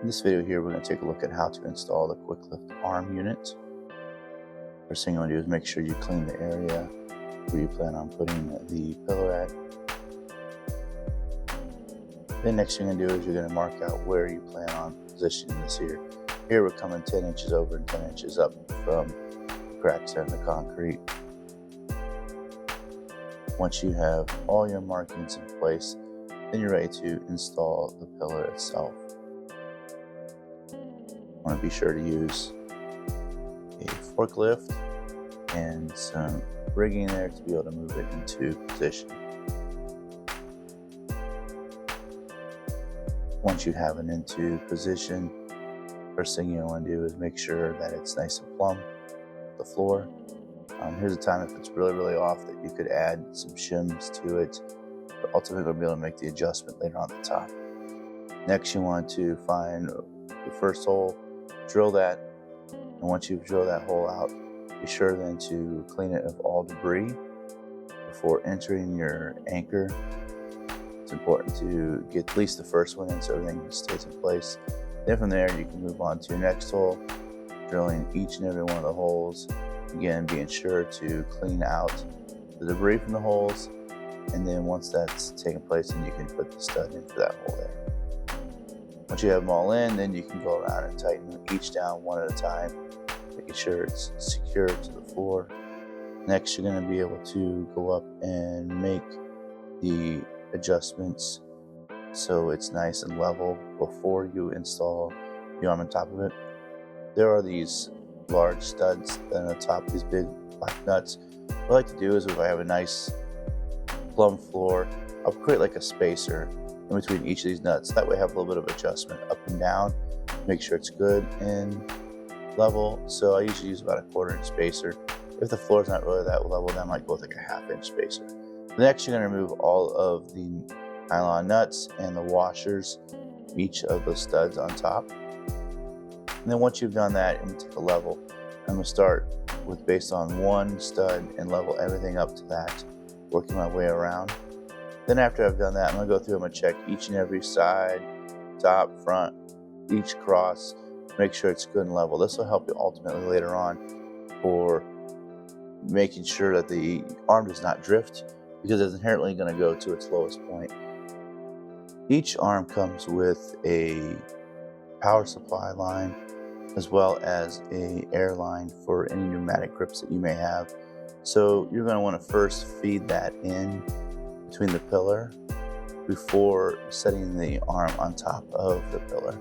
In this video here, we're going to take a look at how to install the quick lift arm unit. First thing you want to do is make sure you clean the area where you plan on putting the pillar at. Then next thing you're going to do is you're going to mark out where you plan on positioning this here. Here we're coming 10 inches over and 10 inches up from the cracks in the concrete. Once you have all your markings in place, then you're ready to install the pillar itself. You want to be sure to use a forklift and some rigging there to be able to move it into position. Once you have it into position, first thing you want to do is make sure that it's nice and plumb with the floor. Here's a time if it's really off that you could add some shims to it, but ultimately we'll be able to make the adjustment later on the top. Next, you want to find the first hole, drill that, and once you've drilled that hole out, be sure then to clean it of all debris before entering your anchor. It's important to get at least the first one in so everything stays in place. Then from there you can move on to your next hole, drilling each and every one of the holes. Again, being sure to clean out the debris from the holes, and then once that's taken place, then you can put the stud in for that hole there. Once you have them all in, then you can go around and tighten them each down one at a time, making sure it's secure to the floor. Next, you're going to be able to go up and make the adjustments so it's nice and level before you install the arm on top of it. There are these large studs on the top, these big black nuts. What I like to do is if I have a nice plumb floor, I'll create like a spacer in between each of these nuts. That way I have a little bit of adjustment up and down, make sure it's good and level. So I usually use about a 1/4 inch spacer. If the floor is not really that level, then I might go with like a 1/2 inch spacer. Next, you're going to remove all of the nylon nuts and the washers, each of the studs on top. And then once you've done that, I'm going to take a level. I'm going to start with based on one stud and level everything up to that, working my way around. Then after I've done that, I'm going to go through, I'm going to check each and every side, top, front, each cross, make sure it's good and level. This will help you ultimately later on for making sure that the arm does not drift, because it's inherently going to go to its lowest point. Each arm comes with a power supply line as well as a air line for any pneumatic grips that you may have. So you're going to want to first feed that in between the pillar before setting the arm on top of the pillar.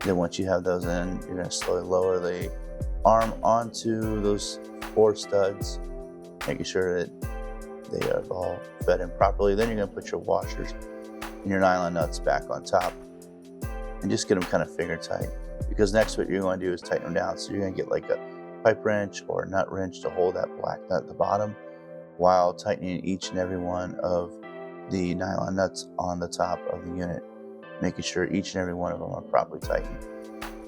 Then once you have those in, you're going to slowly lower the arm onto those 4 studs, making sure that they are all fed in properly. Then you're going to put your washers and your nylon nuts back on top and just get them kind of finger tight, because next what you're going to do is tighten them down. So you're going to get like a pipe wrench or a nut wrench to hold that black nut at the bottom while tightening each and every one of the nylon nuts on the top of the unit, making sure each and every one of them are properly tightened.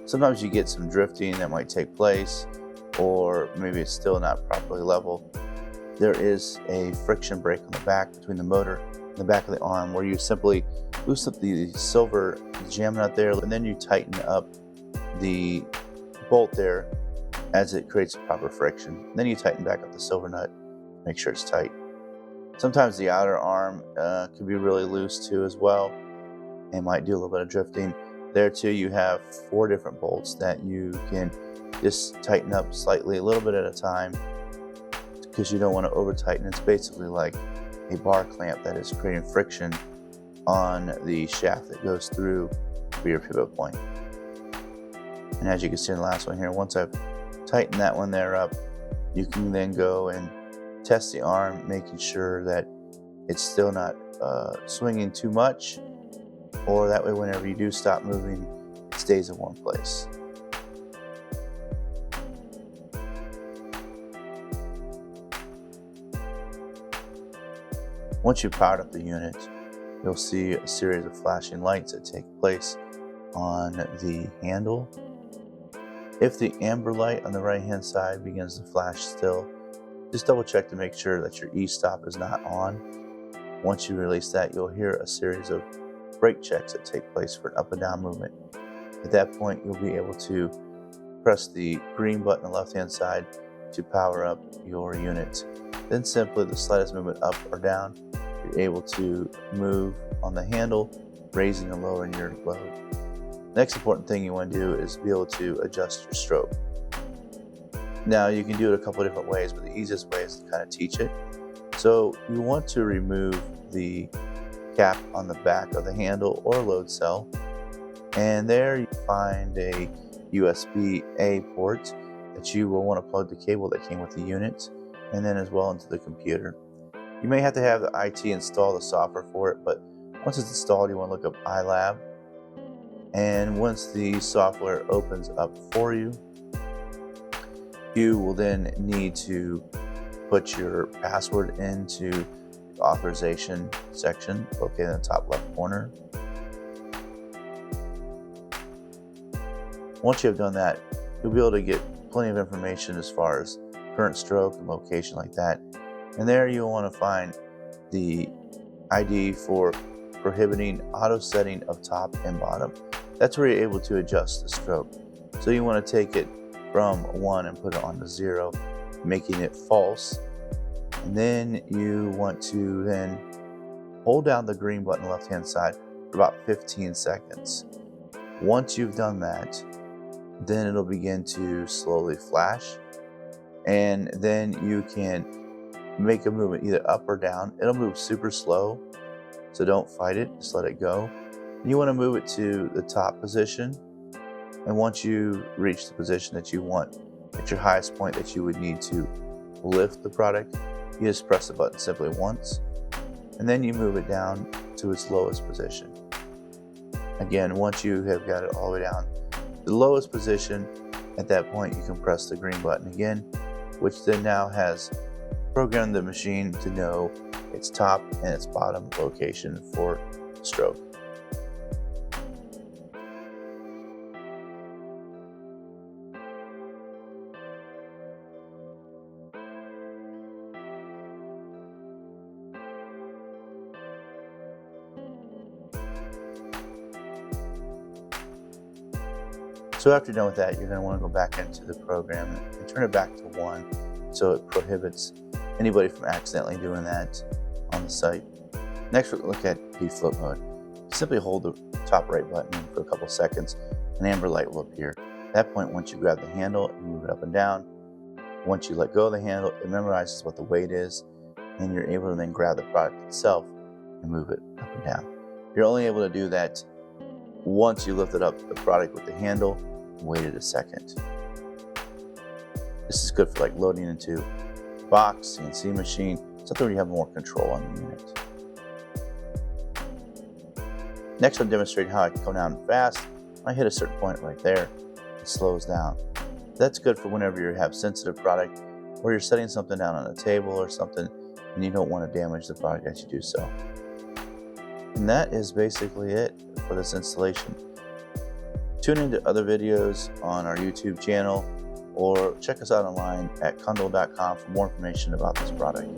Sometimes you get some drifting that might take place, or maybe it's still not properly level. There is a friction brake on the back between the motor and the back of the arm, where you simply loosen up the silver jam nut there, and then you tighten up the bolt there as it creates proper friction. Then you tighten back up the silver nut, make sure it's tight. Sometimes the outer arm can be really loose too as well, and might do a little bit of drifting. There too, you have 4 different bolts that you can just tighten up slightly, a little bit at a time, because you don't want to over tighten. It's basically like a bar clamp that is creating friction on the shaft that goes through for your pivot point. And as you can see in the last one here, once I've tightened that one there up, you can then go and test the arm, making sure that it's still not swinging too much, or that way whenever you do stop moving, it stays in one place. Once you've powered up the unit, you'll see a series of flashing lights that take place on the handle. If the amber light on the right hand side begins to flash still, just double check to make sure that your e-stop is not on. Once you release that, you'll hear a series of brake checks that take place for an up and down movement. At that point, you'll be able to press the green button on the left-hand side to power up your unit. Then simply the slightest movement up or down, you're able to move on the handle, raising and lowering your load. Next important thing you want to do is be able to adjust your stroke. Now you can do it a couple of different ways, but the easiest way is to kind of teach it. So you want to remove the cap on the back of the handle or load cell, and there you find a USB-A port that you will want to plug the cable that came with the unit, and then as well into the computer. You may have to have the IT install the software for it, but once it's installed, you want to look up iLab, and once the software opens up for you, you will then need to put your password into the authorization section located in the top left corner. Once you have done that, you'll be able to get plenty of information as far as current stroke and location like that. And there you'll want to find the ID for prohibiting auto setting of top and bottom. That's where you're able to adjust the stroke. So you want to take it from 1 and put it on to 0, making it false. And then you want to then hold down the green button on the left-hand side for about 15 seconds. Once you've done that, then it'll begin to slowly flash, and then you can make a movement either up or down. It'll move super slow, so don't fight it, just let it go. And you want to move it to the top position, and once you reach the position that you want at your highest point that you would need to lift the product, you just press the button simply once, and then you move it down to its lowest position. Again, once you have got it all the way down the lowest position, at that point you can press the green button again, which then now has programmed the machine to know its top and its bottom location for stroke. So after you're done with that, you're going to want to go back into the program and turn it back to 1, so it prohibits anybody from accidentally doing that on the site. Next, we're going to look at the float mode. Simply hold the top right button for a couple seconds. An amber light will appear. At that point, once you grab the handle and move it up and down, once you let go of the handle, it memorizes what the weight is, and you're able to then grab the product itself and move it up and down. You're only able to do that once you lifted up the product with the handle and waited a second. This is good for like loading into a box, CNC machine, something where you have more control on the unit. Next, I'm demonstrating how I can come down fast. When I hit a certain point right there, it slows down. That's good for whenever you have sensitive product, or you're setting something down on a table or something and you don't want to damage the product as you do so. And that is basically it for this installation. Tune into other videos on our YouTube channel, or check us out online at kundal.com for more information about this product.